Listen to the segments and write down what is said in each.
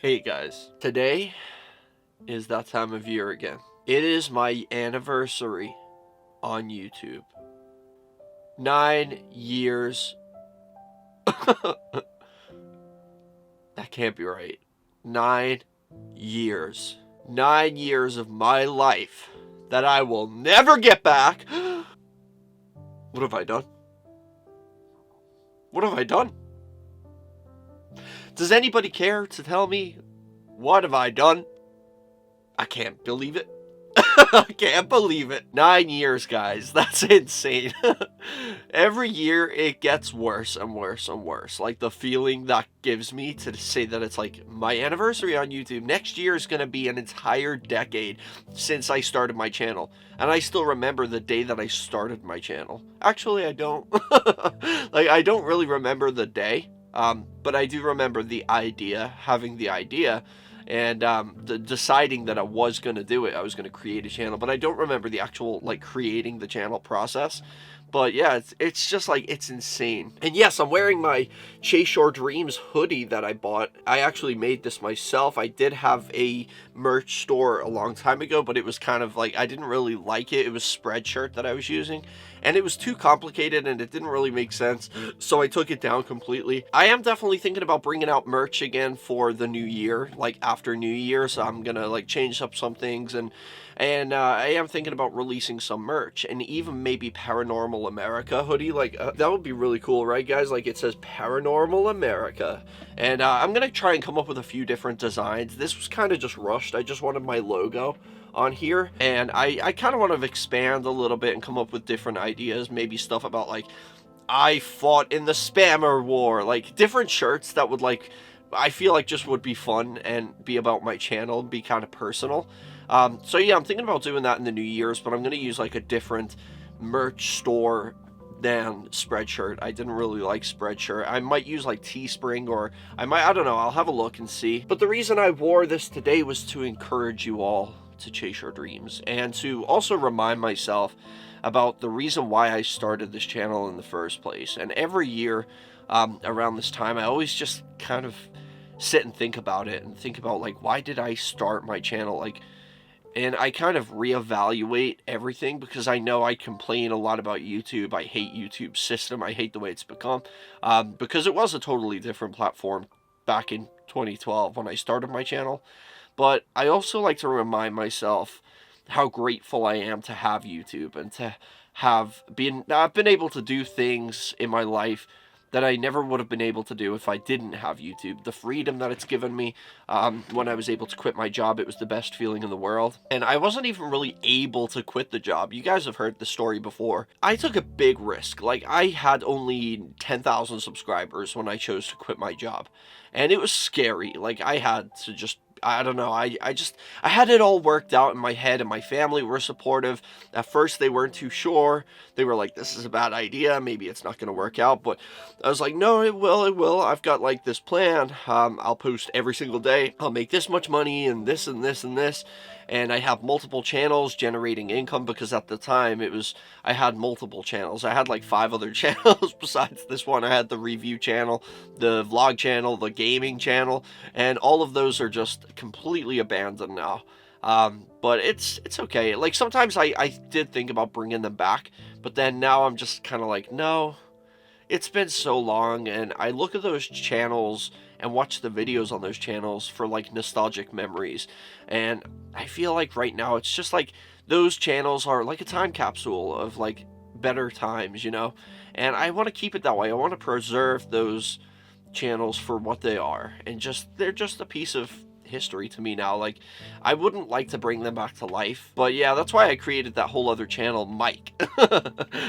Hey guys, today is that time of year again. It is my anniversary on YouTube. 9 years. That can't be right. 9 years. 9 years of my life that I will never get back. What have I done? What have I done? Does anybody care to tell me what have I done? I can't believe it. I can't believe it. 9 years, guys. That's insane. Every year it gets worse and worse and worse. Like the feeling that gives me to say that it's like my anniversary on YouTube. Next year is going to be an entire decade since I started my channel. And I still remember the day that I started my channel. Actually, I don't. Like, I don't really remember the day. But I do remember the idea, having the idea, and deciding that I was going to do it. I was going to create a channel, but I don't remember the actual, like, creating the channel process. But yeah, it's just like, it's insane. And yes, I'm wearing my Chase Your Dreams hoodie that I bought. I actually made this myself. I did have a merch store a long time ago, but it was kind of like, I didn't really like it. It was Spreadshirt that I was using, and it was too complicated and it didn't really make sense, so I took it down completely. I am definitely thinking about bringing out merch again for the new year, like after New Year, so I'm gonna like change up some things, and I am thinking about releasing some merch, and even maybe Paranormal America hoodie. Like, that would be really cool, right, guys? Like, it says Paranormal America. And I'm going to try and come up with a few different designs. This was kind of just rushed. I just wanted my logo on here. And I kind of want to expand a little bit and come up with different ideas. Maybe stuff about, like, I fought in the Spammer War. Like, different shirts that would, like, I feel like just would be fun and be about my channel, be kind of personal. So yeah, I'm thinking about doing that in the New Year's, but I'm going to use like a different merch store than Spreadshirt. I didn't really like Spreadshirt. I might use like Teespring, or I don't know, I'll have a look and see. But the reason I wore this today was to encourage you all to chase your dreams, and to also remind myself about the reason why I started this channel in the first place. And every year around this time, I always just kind of sit and think about it, and think about, like, why did I start my channel? Like, and I kind of reevaluate everything, because I know I complain a lot about YouTube. I hate YouTube's system. I hate the way it's become, because it was a totally different platform back in 2012 when I started my channel. But I also like to remind myself how grateful I am to have YouTube, and to have I've been able to do things in my life that I never would have been able to do if I didn't have YouTube. The freedom that it's given me, when I was able to quit my job, it was the best feeling in the world. And I wasn't even really able to quit the job. You guys have heard the story before. I took a big risk. Like, I had only 10,000 subscribers when I chose to quit my job. And it was scary. Like, I had to just, I don't know, I had it all worked out in my head, and my family were supportive. At first, they weren't too sure. They were like, this is a bad idea, maybe it's not going to work out. But I was like, no, it will. I've got, like, this plan. I'll post every single day. I'll make this much money, and this and this and this. And I have multiple channels generating income, because at the time I had multiple channels. I had like 5 other channels besides this one. I had the review channel, the vlog channel, the gaming channel, and all of those are just completely abandoned now. But it's okay. Like, sometimes I did think about bringing them back, but then now I'm just kind of like, no, it's been so long. And I look at those channels and watch the videos on those channels for, like, nostalgic memories. And I feel like right now it's just like those channels are like a time capsule of, like, better times, you know? And I want to keep it that way. I want to preserve those channels for what they are, and they're just a piece of history to me now. Like, I wouldn't like to bring them back to life. But yeah, that's why I created that whole other channel, Mike.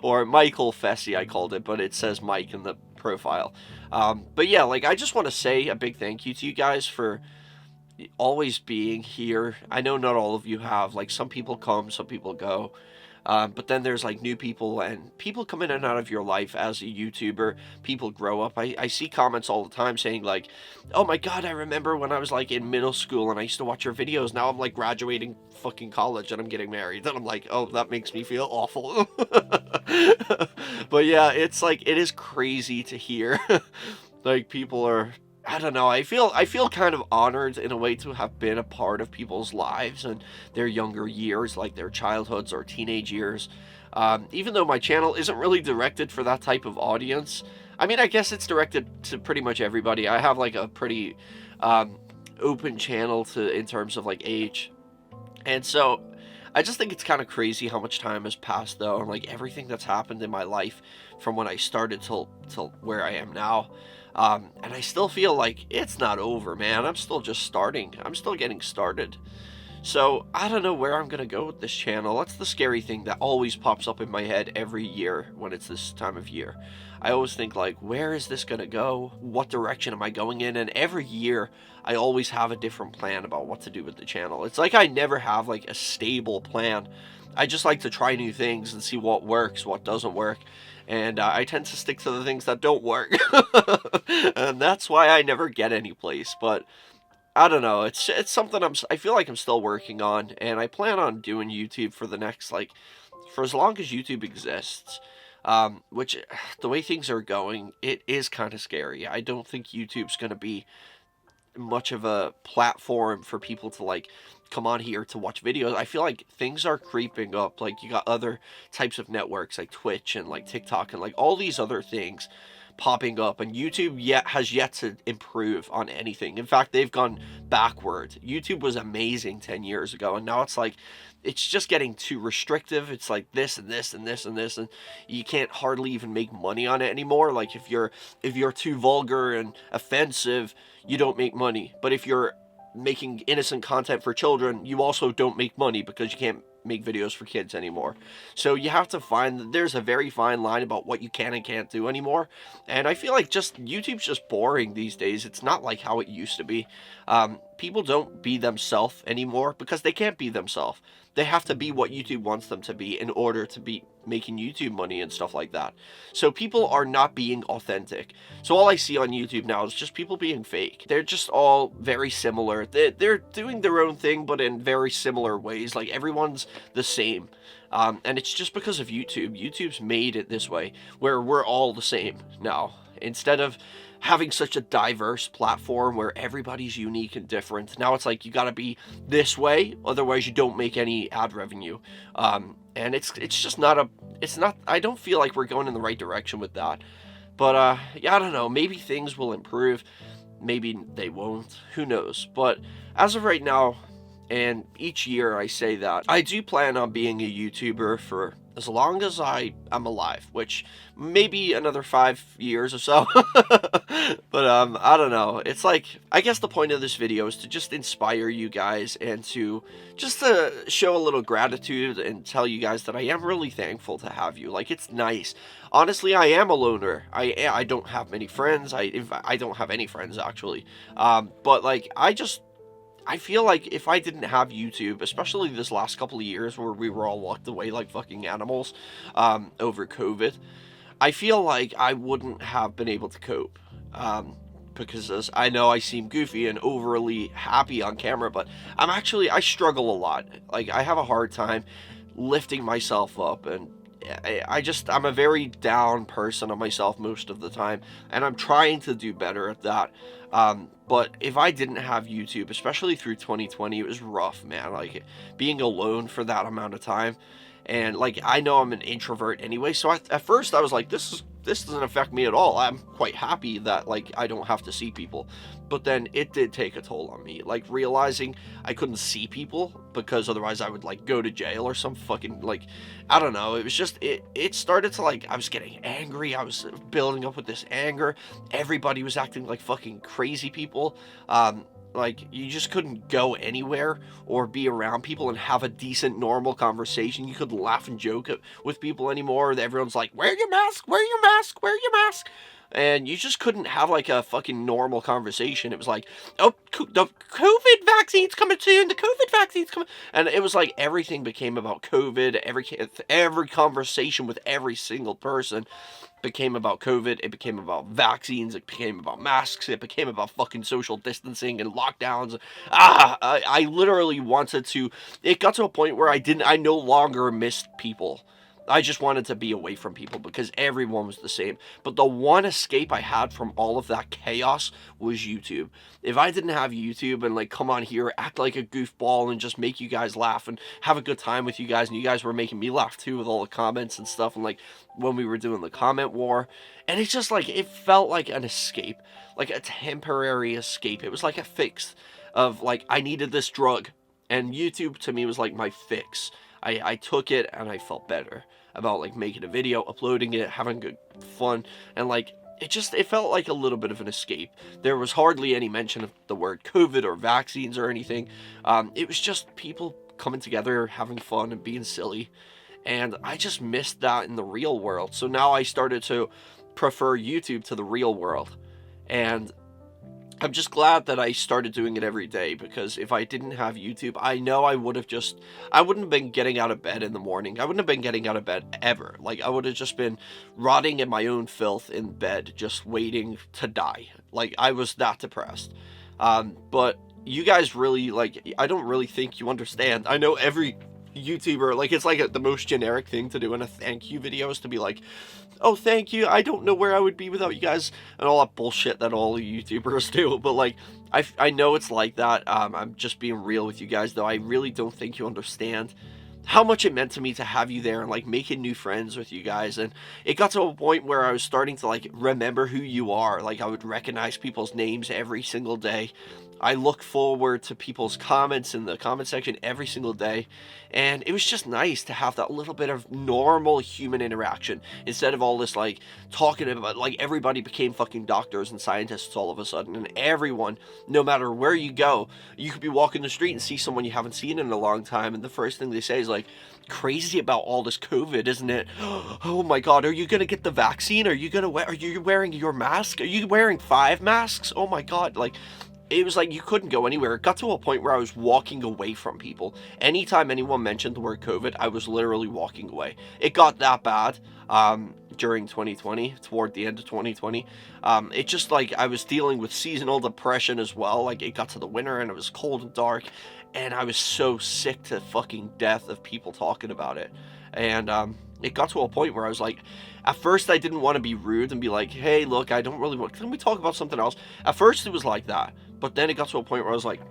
Or Michael Fessey, I called it, but it says Mike in the profile. But yeah, like, I just want to say a big thank you to you guys for always being here. I know not all of you have, like, some people come, some people go. But then there's, like, new people, and people come in and out of your life as a YouTuber. People grow up. I see comments all the time saying, like, oh my god, I remember when I was, like, in middle school and I used to watch your videos. Now I'm, like, graduating fucking college and I'm getting married. And I'm like, oh, that makes me feel awful. But yeah, it's like, it is crazy to hear. Like, people are I don't know. I feel kind of honored in a way to have been a part of people's lives and their younger years, like their childhoods or teenage years. Even though my channel isn't really directed for that type of audience. I mean, I guess it's directed to pretty much everybody. I have like a pretty um, open channel to in terms of like age, and so I just think it's kind of crazy how much time has passed though, and like everything that's happened in my life from when I started till where I am now. And I still feel like it's not over, man. I'm still just starting. I'm still getting started. So I don't know where I'm gonna go with this channel. That's the scary thing that always pops up in my head every year when it's this time of year. I always think like, where is this gonna go? What direction am I going in? And every year I always have a different plan about what to do with the channel. It's like I never have like a stable plan. I just like to try new things and see what works, what doesn't work. And I tend to stick to the things that don't work. And that's why I never get any place. But I don't know. It's something I feel like I'm still working on, and I plan on doing YouTube for the next like for as long as YouTube exists. Which the way things are going, it is kind of scary. I don't think YouTube's gonna be much of a platform for people to like come on here to watch videos. I feel like things are creeping up. Like you got other types of networks like Twitch and like TikTok and like all these other things popping up, and YouTube yet has yet to improve on anything. In fact, they've gone backward. YouTube was amazing 10 years ago, and now it's like it's just getting too restrictive. It's like this and this and this and this, and you can't hardly even make money on it anymore. Like if you're too vulgar and offensive, you don't make money. But if you're making innocent content for children, you also don't make money because you can't make videos for kids anymore. So you have to find that there's a very fine line about what you can and can't do anymore. And I feel like just YouTube's just boring these days. It's not like how it used to be. People don't be themselves anymore because they can't be themselves. They have to be what YouTube wants them to be in order to be making YouTube money and stuff like that. So people are not being authentic. So all I see on YouTube now is just people being fake. They're just all very similar. They're doing their own thing, but in very similar ways. Like everyone's the same. And it's just because of YouTube. YouTube's made it this way, where we're all the same now. Instead of having such a diverse platform where everybody's unique and different, now it's like you gotta be this way, otherwise you don't make any ad revenue. And it's just not a, it's not, I don't feel like we're going in the right direction with that. But yeah, I don't know, maybe things will improve, maybe they won't, who knows. But as of right now, and each year I say that, I do plan on being a YouTuber for as long as I am alive, which maybe another 5 years or so. But I don't know. It's like, I guess the point of this video is to just inspire you guys and to just to show a little gratitude and tell you guys that I am really thankful to have you. Like, it's nice. Honestly, I am a loner. I don't have many friends. I don't have any friends actually. But like, I feel like if I didn't have YouTube, especially this last couple of years where we were all locked away like fucking animals over COVID, I feel like I wouldn't have been able to cope. Because as I know I seem goofy and overly happy on camera, but I struggle a lot. Like, I have a hard time lifting myself up, and I'm a very down person on myself most of the time, and I'm trying to do better at that. But if I didn't have YouTube, especially through 2020, it was rough, man. Like, being alone for that amount of time, and like, I know I'm an introvert anyway, so at first I was like, this doesn't affect me at all. I'm quite happy that like I don't have to see people. But then it did take a toll on me, like realizing I couldn't see people because otherwise I would like go to jail or some fucking, like, I don't know. It was just, it started to, like, I was getting angry. I was building up with this anger. Everybody was acting like fucking crazy people. Like, you just couldn't go anywhere or be around people and have a decent, normal conversation. You couldn't laugh and joke with people anymore. Everyone's like, wear your mask, wear your mask, wear your mask. And you just couldn't have, like, a fucking normal conversation. It was like, oh, the COVID vaccine's coming soon, the COVID vaccine's coming. And it was like everything became about COVID. Every conversation with every single person became about COVID. It became about vaccines. It became about masks. It became about fucking social distancing and lockdowns. I literally wanted to, it got to a point where I no longer missed people. I just wanted to be away from people because everyone was the same. But the one escape I had from all of that chaos was YouTube. If I didn't have YouTube and like come on here, act like a goofball and just make you guys laugh and have a good time with you guys, and you guys were making me laugh too with all the comments and stuff, and like when we were doing the comment war, and it's just like, it felt like an escape, like a temporary escape. It was like a fix of like, I needed this drug, and YouTube to me was like my fix. I took it and I felt better about like making a video, uploading it, having good fun, and like it felt like a little bit of an escape. There was hardly any mention of the word COVID or vaccines or anything. It was just people coming together, having fun and being silly, and I just missed that in the real world. So now I started to prefer YouTube to the real world, and I'm just glad that I started doing it every day, because if I didn't have YouTube, I know I wouldn't have been getting out of bed in the morning. I wouldn't have been getting out of bed ever. Like, I would have just been rotting in my own filth in bed, just waiting to die. Like, I was that depressed. But you guys really, like, I don't really think you understand. I know every YouTuber, like, it's like the most generic thing to do in a thank you video is to be like, oh, thank you, I don't know where I would be without you guys, and all that bullshit that all YouTubers do. But like, I know it's like that. I'm just being real with you guys, though. I really don't think you understand how much it meant to me to have you there and like making new friends with you guys. And it got to a point where I was starting to like remember who you are. Like, I would recognize people's names every single day. I look forward to people's comments in the comment section every single day, and it was just nice to have that little bit of normal human interaction instead of all this like talking about, like, everybody became fucking doctors and scientists all of a sudden, and everyone, no matter where you go, you could be walking the street and see someone you haven't seen in a long time, and the first thing they say is like, crazy about all this COVID, isn't it? Oh my god, are you gonna get the vaccine? Are you wearing your mask? Are you wearing 5 masks? Oh my god. Like, it was like you couldn't go anywhere. It got to a point where I was walking away from people. Anytime anyone mentioned the word COVID, I was literally walking away. It got that bad during 2020, toward the end of 2020. It just, like, I was dealing with seasonal depression as well. Like, it got to the winter and it was cold and dark, and I was so sick to fucking death of people talking about it. And it got to a point where I was like, at first I didn't want to be rude and be like, hey, look, I don't really want, can we talk about something else? At first it was like that, but then it got to a point where I was like,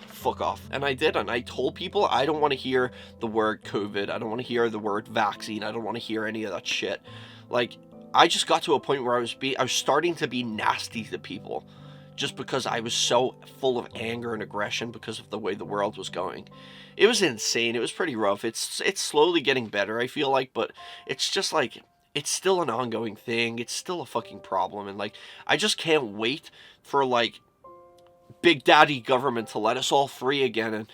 fuck off. And I did, and I told people I don't want to hear the word COVID. I don't want to hear the word vaccine. I don't want to hear any of that shit. Like, I just got to a point where I was starting to be nasty to people, just because I was so full of anger and aggression because of the way the world was going. It was insane. It was pretty rough. It's slowly getting better, I feel like, but it's just like, it's still an ongoing thing. It's still a fucking problem, and like, I just can't wait for like Big Daddy government to let us all free again and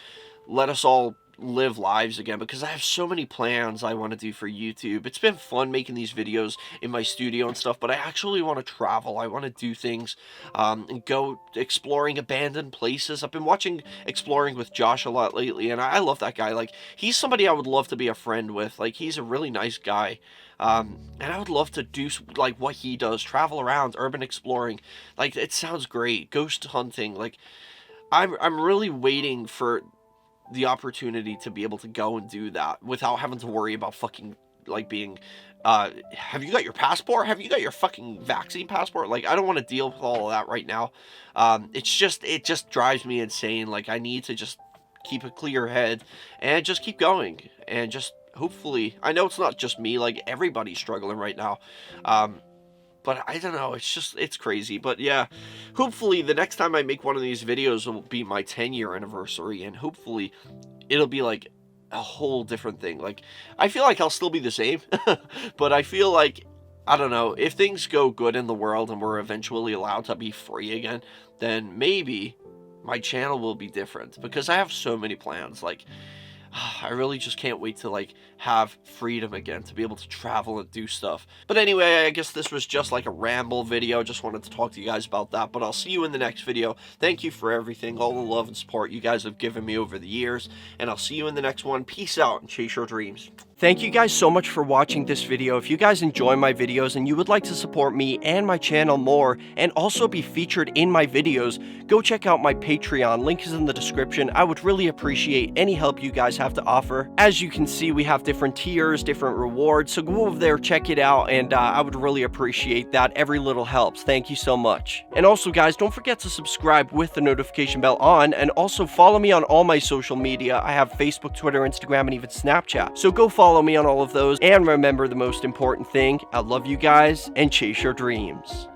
let us all live lives again, because I have so many plans I want to do for YouTube. It's been fun making these videos in my studio and stuff, but I actually want to travel. I want to do things and go exploring abandoned places. I've been watching Exploring with Josh a lot lately, and I love that guy. Like, he's somebody I would love to be a friend with. Like, he's a really nice guy. And I would love to do like what he does, travel around, urban exploring. Like, it sounds great. Ghost hunting. Like, I'm really waiting for the opportunity to be able to go and do that without having to worry about fucking like being have you got your passport? Have you got your fucking vaccine passport? Like, I don't want to deal with all of that right now. It just drives me insane. Like, I need to just keep a clear head and just keep going, and just hopefully, I know it's not just me, like, everybody's struggling right now. But I don't know, it's crazy. But yeah, hopefully the next time I make one of these videos will be my 10-year anniversary, and hopefully it'll be like a whole different thing. Like, I feel like I'll still be the same, but I feel like, I don't know, if things go good in the world and we're eventually allowed to be free again, then maybe my channel will be different, because I have so many plans. Like, I really just can't wait to like have freedom again, to be able to travel and do stuff. But anyway, I guess this was just like a ramble video. Just wanted to talk to you guys about that, but I'll see you in the next video. Thank you for everything, all the love and support you guys have given me over the years, and I'll see you in the next one. Peace out and chase your dreams. Thank you guys so much for watching this video. If you guys enjoy my videos and you would like to support me and my channel more and also be featured in my videos, go check out my Patreon. Link is in the description. I would really appreciate any help you guys have to offer. As you can see, we have different tiers, different rewards, so go over there, check it out, and I would really appreciate that. Every little helps. Thank you so much. And also, guys, don't forget to subscribe with the notification bell on, and also follow me on all my social media. I have Facebook, Twitter, Instagram, and even Snapchat. So go follow me on all of those, and remember the most important thing: I love you guys, and chase your dreams.